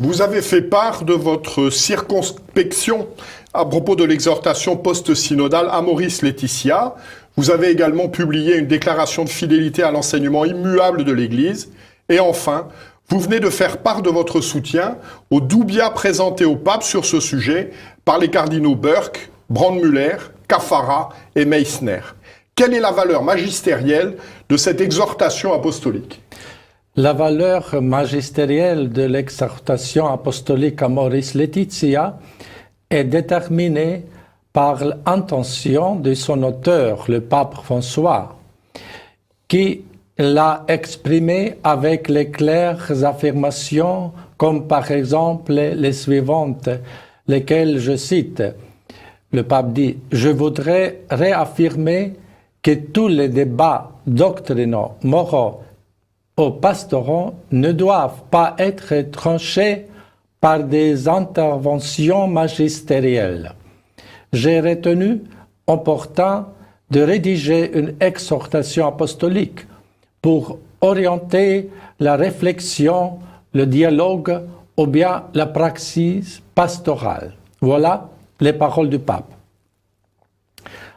Vous avez fait part de votre circonspection à propos de l'exhortation post-synodale Amoris Laetitia. Vous avez également publié une déclaration de fidélité à l'enseignement immuable de l'Église. Et enfin, vous venez de faire part de votre soutien au doubia présenté au pape sur ce sujet par les cardinaux Burke, Brandmüller, Caffarra et Meissner. Quelle est la valeur magistérielle de cette exhortation apostolique ? La valeur magistérielle de l'exhortation apostolique Amoris Laetitia est déterminée par l'intention de son auteur, le pape François, qui l'a exprimée avec les claires affirmations, comme par exemple les suivantes, lesquelles je cite. Le pape dit « Je voudrais réaffirmer que tous les débats doctrinaux, moraux, aux pastoraux ne doivent pas être tranchés par des interventions magistérielles. J'ai retenu opportun de rédiger une exhortation apostolique pour orienter la réflexion, le dialogue ou bien la praxis pastorale. » Voilà les paroles du pape.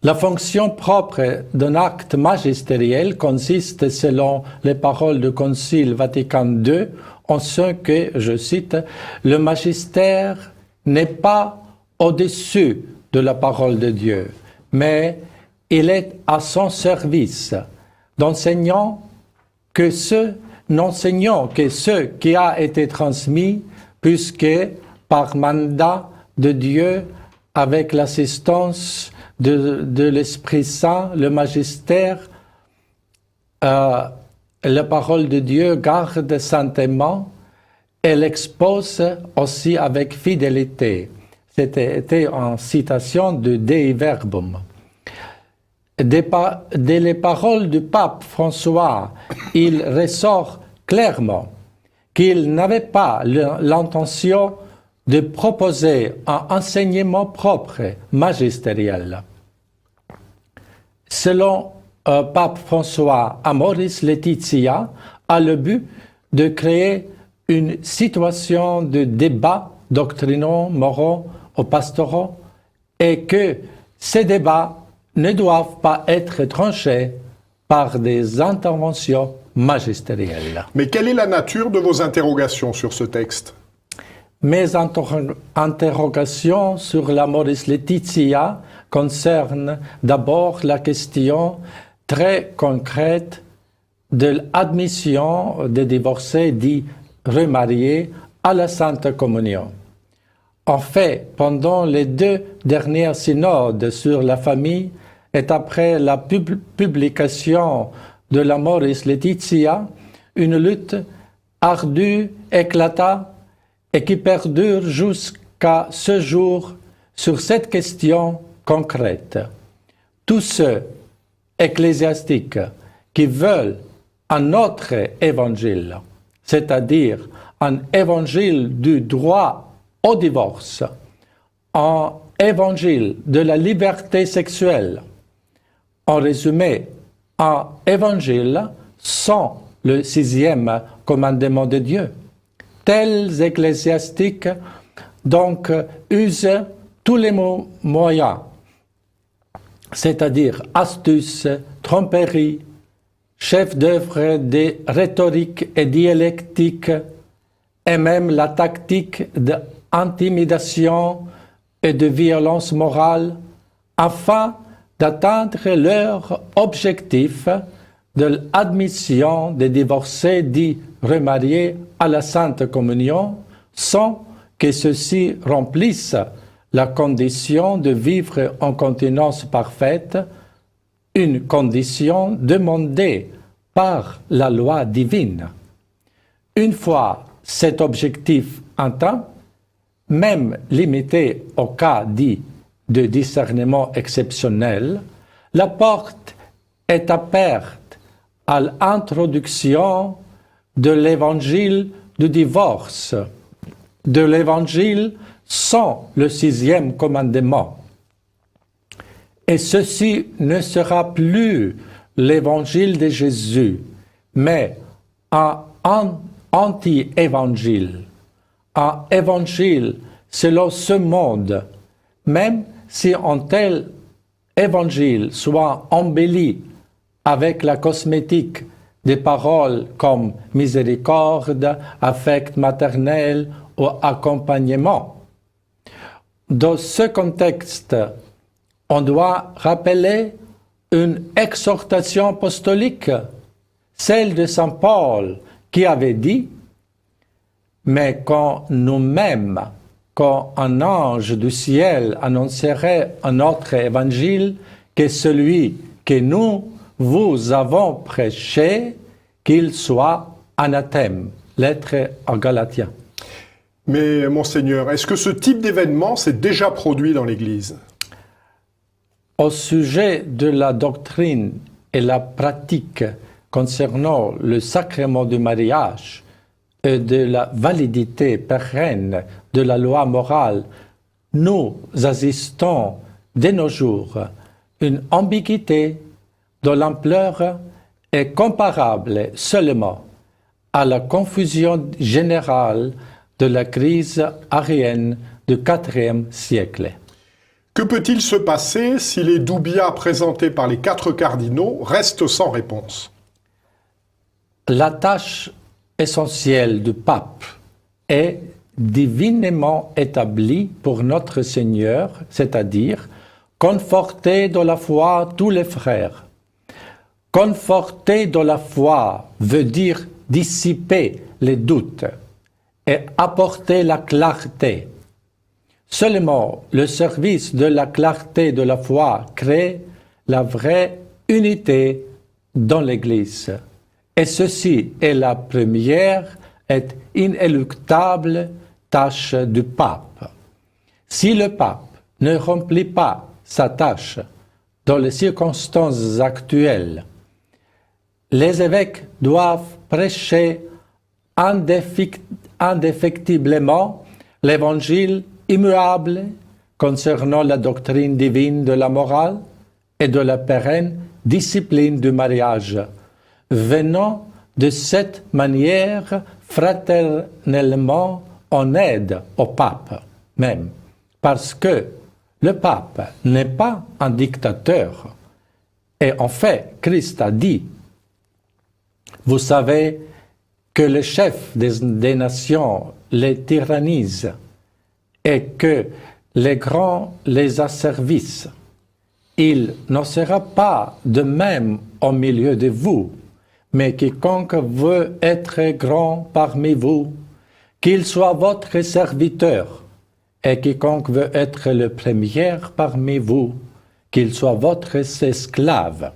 La fonction propre d'un acte magistériel consiste, selon les paroles du Concile Vatican II, en ce que, je cite, « Le magistère n'est pas au-dessus de la parole de Dieu, mais il est à son service, n'enseignant que ce qui a été transmis, puisque par mandat de Dieu, avec l'assistance de l'Esprit Saint, le magistère, la parole de Dieu garde saintement et l'expose aussi avec fidélité. C'était en citation de Dei Verbum. Dès les paroles du pape François, il ressort clairement qu'il n'avait pas l'intention de proposer un enseignement propre, magistériel. Selon pape François, Amoris Laetitia a le but de créer une situation de débat doctrinaux, moraux ou pastoraux et que ces débats ne doivent pas être tranchés par des interventions magistérielles. Mais quelle est la nature de vos interrogations sur ce texte ? Mes interrogations sur l'Amoris Laetitia concernent d'abord la question très concrète de l'admission des divorcés dits remariés à la Sainte Communion. En fait, pendant les 2 dernières synodes sur la famille et après la publication de l'Amoris Laetitia, une lutte ardue éclata et qui perdure jusqu'à ce jour sur cette question concrète. Tous ceux ecclésiastiques qui veulent un autre évangile, c'est-à-dire un évangile du droit au divorce, un évangile de la liberté sexuelle, en résumé, un évangile sans le 6e commandement de Dieu. Tels ecclésiastiques donc usent tous les moyens, c'est-à-dire astuces, tromperies, chefs d'œuvre de rhétorique et dialectique, et même la tactique d'intimidation et de violence morale, afin d'atteindre leur objectif de l'admission des divorcés dits remariés à la Sainte Communion, sans que ceux-ci remplissent la condition de vivre en continence parfaite, une condition demandée par la loi divine. Une fois cet objectif atteint, même limité au cas dit de discernement exceptionnel, la porte est ouverte à l'introduction de l'évangile du divorce, de l'évangile sans le 6e commandement. Et ceci ne sera plus l'évangile de Jésus, mais un anti-évangile, un évangile selon ce monde, même si un tel évangile soit embelli avec la cosmétique des paroles comme miséricorde, affect maternel ou accompagnement. Dans ce contexte, on doit rappeler une exhortation apostolique, celle de saint Paul, qui avait dit « Mais quand nous-mêmes, quand un ange du ciel annoncerait un autre évangile que celui que nous vous avons prêché, qu'il soit anathème. » Lettre aux Galatiens. Mais, Monseigneur, est-ce que ce type d'événement s'est déjà produit dans l'Église? Au sujet de la doctrine et la pratique concernant le sacrement du mariage et de la validité pérenne de la loi morale, nous assistons de nos jours une ambiguïté dont l'ampleur est comparable seulement à la confusion générale de la crise arienne du IVe siècle. Que peut-il se passer si les doubias présentés par les 4 cardinaux restent sans réponse? La tâche essentielle du pape est divinement établie pour notre Seigneur, c'est-à-dire conforter dans la foi tous les frères. Conforter dans la foi veut dire dissiper les doutes et apporter la clarté. Seulement le service de la clarté de la foi crée la vraie unité dans l'Église. Et ceci est la première et inéluctable tâche du pape. Si le pape ne remplit pas sa tâche dans les circonstances actuelles, les évêques doivent prêcher indéfectiblement l'évangile immuable concernant la doctrine divine de la morale et de la pérenne discipline du mariage, venant de cette manière fraternellement en aide au pape même, parce que le pape n'est pas un dictateur. Et en fait, Christ a dit, vous savez que le chef des nations les tyrannise et que les grands les asservissent. Il n'en sera pas de même au milieu de vous, mais quiconque veut être grand parmi vous, qu'il soit votre serviteur, et quiconque veut être le premier parmi vous, qu'il soit votre esclave.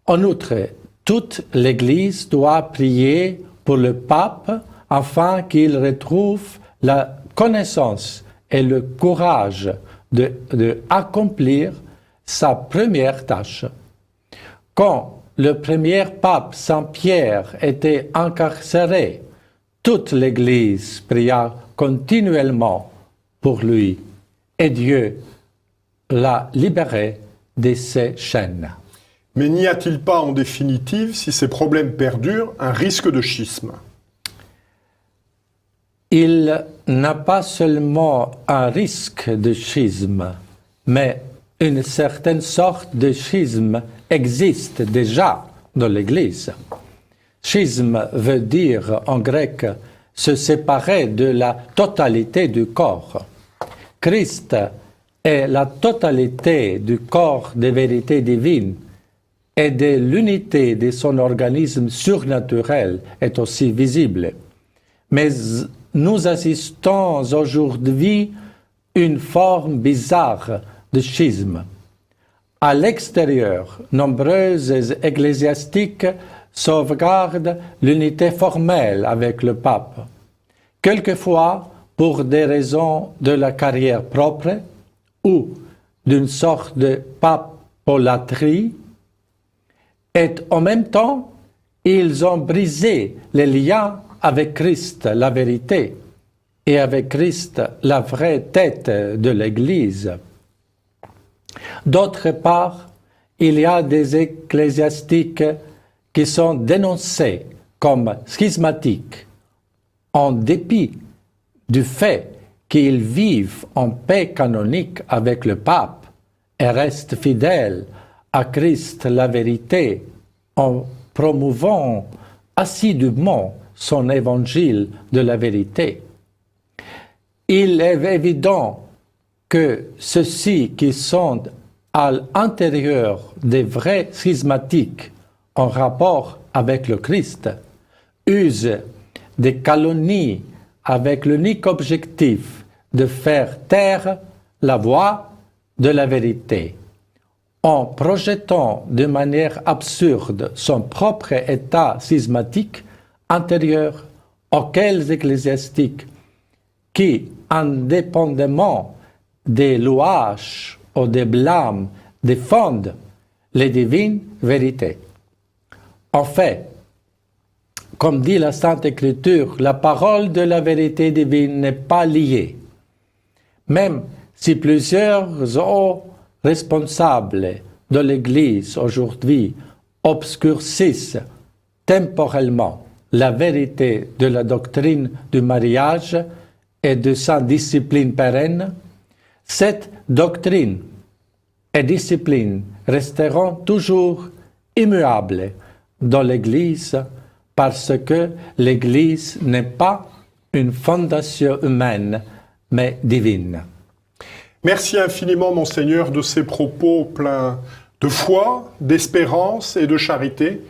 En outre, toute l'Église doit prier pour le pape afin qu'il retrouve la connaissance et le courage de accomplir sa première tâche. Quand le premier pape Saint-Pierre était incarcéré, toute l'Église pria continuellement pour lui et Dieu l'a libéré de ses chaînes. Mais n'y a-t-il pas en définitive, si ces problèmes perdurent, un risque de schisme? Il n'a pas seulement un risque de schisme, mais une certaine sorte de schisme existe déjà dans l'Église. Schisme veut dire en grec se séparer de la totalité du corps. Christ est la totalité du corps des vérités divines et de l'unité de son organisme surnaturel est aussi visible. Mais nous assistons aujourd'hui à une forme bizarre de schisme. À l'extérieur, nombreuses ecclésiastiques sauvegardent l'unité formelle avec le pape, quelquefois pour des raisons de la carrière propre ou d'une sorte de papolatrie, et en même temps, ils ont brisé les liens avec Christ, la vérité, et avec Christ, la vraie tête de l'Église. D'autre part, il y a des ecclésiastiques qui sont dénoncés comme schismatiques, en dépit du fait qu'ils vivent en paix canonique avec le pape et restent fidèles à Christ la vérité en promouvant assidûment son évangile de la vérité. Il est évident que ceux-ci qui sont à l'intérieur des vrais schismatiques en rapport avec le Christ usent des calomnies avec l'unique objectif de faire taire la voix de la vérité, en projetant de manière absurde son propre état schismatique intérieur auquel ecclésiastiques qui, indépendamment des louages ou des blâmes, défendent les divines vérités. En fait, comme dit la Sainte Écriture, la parole de la vérité divine n'est pas liée. Même si plusieurs hauts responsables de l'Église aujourd'hui obscurcissent temporellement la vérité de la doctrine du mariage et de sa discipline pérenne, cette doctrine et discipline resteront toujours immuables dans l'Église parce que l'Église n'est pas une fondation humaine, mais divine. Merci infiniment, Monseigneur, de ces propos pleins de foi, d'espérance et de charité.